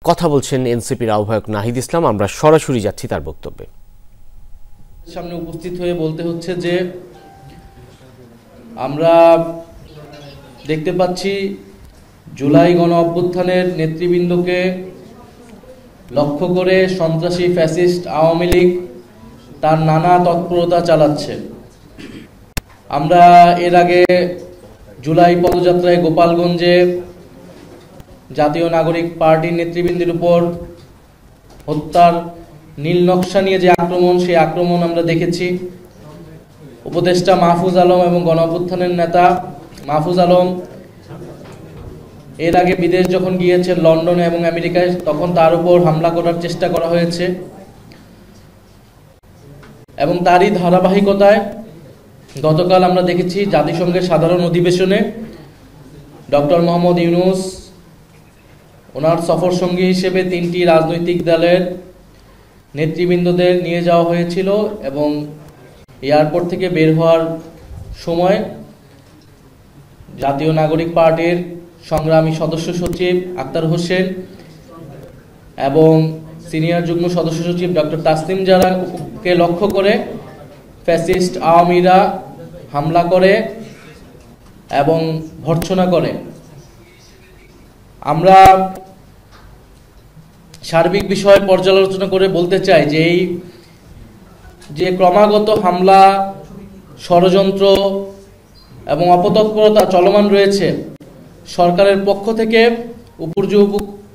কথা বলছেন এনসিপির আহ্বায়ক নাহিদ ইসলাম। আমরা সরাসরি যাচ্ছি তার বক্তব্যে। সামনে উপস্থিত হয়ে বলতে হচ্ছে যে আমরা দেখতে পাচ্ছি জুলাই গণ অভ্যুত্থানের নেতৃবৃন্দকে লক্ষ্য করে সন্ত্রাসী ফ্যাসিস্ট আওয়ামী লীগ তার নানা তৎপরতা চালাচ্ছে। আমরা এর আগে জুলাই পদযাত্রায় গোপালগঞ্জে জাতীয় নাগরিক পার্টির নেতৃবৃন্দের উপর হত্যার নীল নকশা নিয়ে যে আক্রমণ, সেই আক্রমণ আমরা দেখেছি। উপদেষ্টা মাহফুজ আলম এবং গণ অভ্যুত্থানের নেতা মাহফুজ আলম এর আগে বিদেশ যখন গিয়েছেন লন্ডনে এবং আমেরিকায়, তখন তার উপর হামলা করার চেষ্টা করা হয়েছে এবং তারই ধারাবাহিকতায় গতকাল আমরা দেখেছি জাতিসংঘের সাধারণ অধিবেশনে ডক্টর মোহাম্মদ ইউনূস ওনার সফর সঙ্গী হিসেবে 3টি রাজনৈতিক দলের নেতৃবৃন্দদের নিয়ে যাওয়া হয়েছিল এবং এয়ারপোর্ট থেকে বের হওয়ার সময় জাতীয় নাগরিক পার্টির সংগ্রামী সদস্য সচিব আক্তার হোসেন এবং সিনিয়র যুগ্ম সদস্য সচিব ডক্টর তাসনিম জারাকে লক্ষ্য করে ফ্যাসিস্ট আওয়ামীরা হামলা করে এবং ভর্ৎসনা করে। আমরা সার্বিক বিষয় পর্যালোচনা করে বলতে চাই যে এই যে ক্রমাগত হামলা, ষড়যন্ত্র এবং অপতৎপরতা চলমান রয়েছে, সরকারের পক্ষ থেকে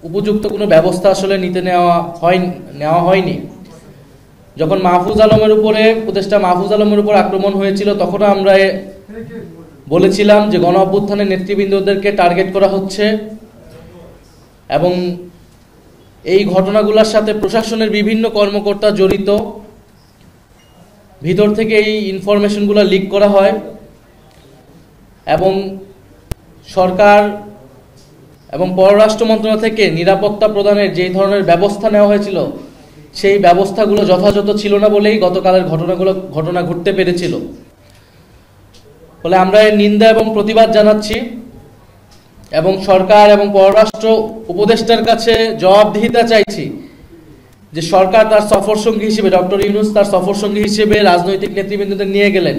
উপযুক্ত কোনো ব্যবস্থা আসলে নেওয়া হয়নি। যখন মাহফুজ আলমের উপরে, উপদেষ্টা মাহফুজ আলমের উপর আক্রমণ হয়েছিল, তখন আমরা বলেছিলাম যে গণ অভ্যুত্থানের নেতৃবৃন্দদেরকে টার্গেট করা হচ্ছে এবং এই ঘটনাগুলোর সাথে প্রশাসনের বিভিন্ন কর্মকর্তা জড়িত। ভিতর থেকে এই ইনফরমেশনগুলো লিক করা হয় এবং সরকার এবং পররাষ্ট্র মন্ত্রণালয় থেকে নিরাপত্তা প্রদানের যে ধরনের ব্যবস্থা নেওয়া হয়েছিল, সেই ব্যবস্থাগুলো যথাযথ ছিল না বলেই গতকালের ঘটনা ঘটতে পেরেছিল। ফলে আমরা এর নিন্দা এবং প্রতিবাদ জানাচ্ছি এবং সরকার এবং পররাষ্ট্র উপদেষ্টার কাছে জবাবদিহিতা চাইছি যে সরকার তার সফর সঙ্গী হিসেবে, ডক্টর ইউনূস তার সফর সঙ্গী হিসেবে রাজনৈতিক নেতৃবৃন্দদের নিয়ে গেলেন,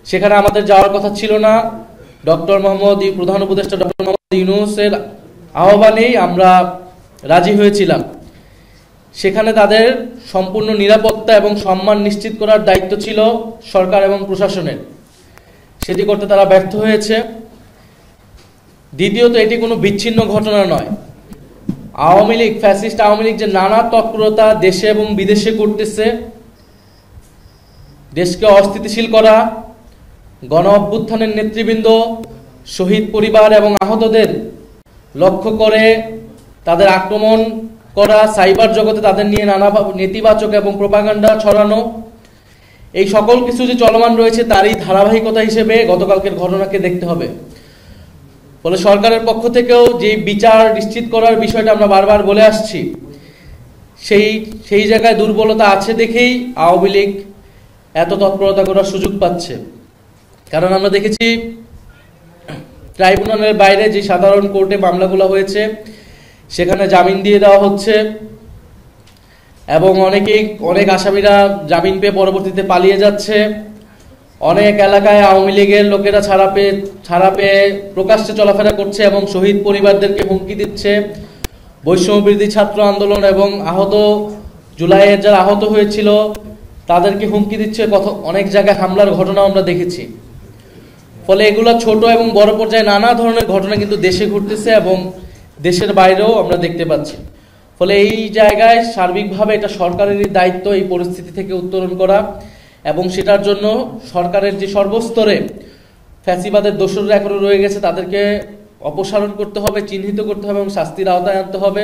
সেখানে আমাদের যাওয়ার কথা ছিল না। প্রধান উপদেষ্টা ডক্টর মোহাম্মদ ইউনূসের আহ্বানেই আমরা রাজি হয়েছিলাম। সেখানে তাদের সম্পূর্ণ নিরাপত্তা এবং সম্মান নিশ্চিত করার দায়িত্ব ছিল সরকার এবং প্রশাসনের, সেটি করতে তারা ব্যর্থ হয়েছে। দ্বিতীয়ত, এটি কোনো বিচ্ছিন্ন ঘটনা নয়। আওয়ামী লীগ, ফ্যাসিস্ট আওয়ামী লীগ যে নানা তৎপরতা দেশে এবং বিদেশে করতেছে, দেশকে অস্থিতিশীল করা, গণ অভ্যুত্থানের নেতৃবৃন্দ, শহীদ পরিবার এবং আহতদের লক্ষ্য করে তাদের আক্রমণ করা, সাইবার জগতে তাদের নিয়ে নানা নেতিবাচক এবং প্রোপাগান্ডা ছড়ানো, এই সকল কিছু যে চলমান রয়েছে, তারই ধারাবাহিকতা হিসেবে গতকালকের ঘটনাকে দেখতে হবে। ফলে সরকারের পক্ষ থেকেও যে বিচার নিশ্চিত করার বিষয়টা আমরা বারবার বলে আসছি, সেই জায়গায় দুর্বলতা আছে দেখেই আওয়ামী লীগ এত তৎপরতা করার সুযোগ পাচ্ছে। কারণ আমরা দেখেছি ট্রাইব্যুনালের বাইরে যে সাধারণ কোর্টে মামলাগুলো হয়েছে, সেখানে জামিন দিয়ে দেওয়া হচ্ছে এবং অনেক আসামিরা জামিন পেয়ে পরবর্তীতে পালিয়ে যাচ্ছে। অনেক এলাকায় আওয়ামী লীগের লোকেরা ছাড়া পেয়ে প্রকাশ্যে চলাফেরা করছে এবং শহীদ পরিবারদেরকে হুমকি দিচ্ছে। বৈষম্যবিরোধী ছাত্র আন্দোলন এবং জুলাইয়ের যারা আহত হয়েছিল তাদেরকে হুমকি দিচ্ছে। অনেক জায়গায় হামলার ঘটনা আমরা দেখেছি। ফলে এগুলো ছোট এবং বড় পর্যায়ে নানা ধরনের ঘটনা কিন্তু দেশে ঘটতেছে এবং দেশের বাইরেও আমরা দেখতে পাচ্ছি। ফলে এই জায়গায় সার্বিকভাবে এটা সরকারেরই দায়িত্ব এই পরিস্থিতি থেকে উত্তরণ করা এবং সেটার জন্য সরকারের যে সর্বস্তরে ফ্যাসিবাদের দোসররা এখনো রয়ে গেছে, তাদেরকে অপসারণ করতে হবে, চিহ্নিত করতে হবে এবং শাস্তির আওতায় আনতে হবে।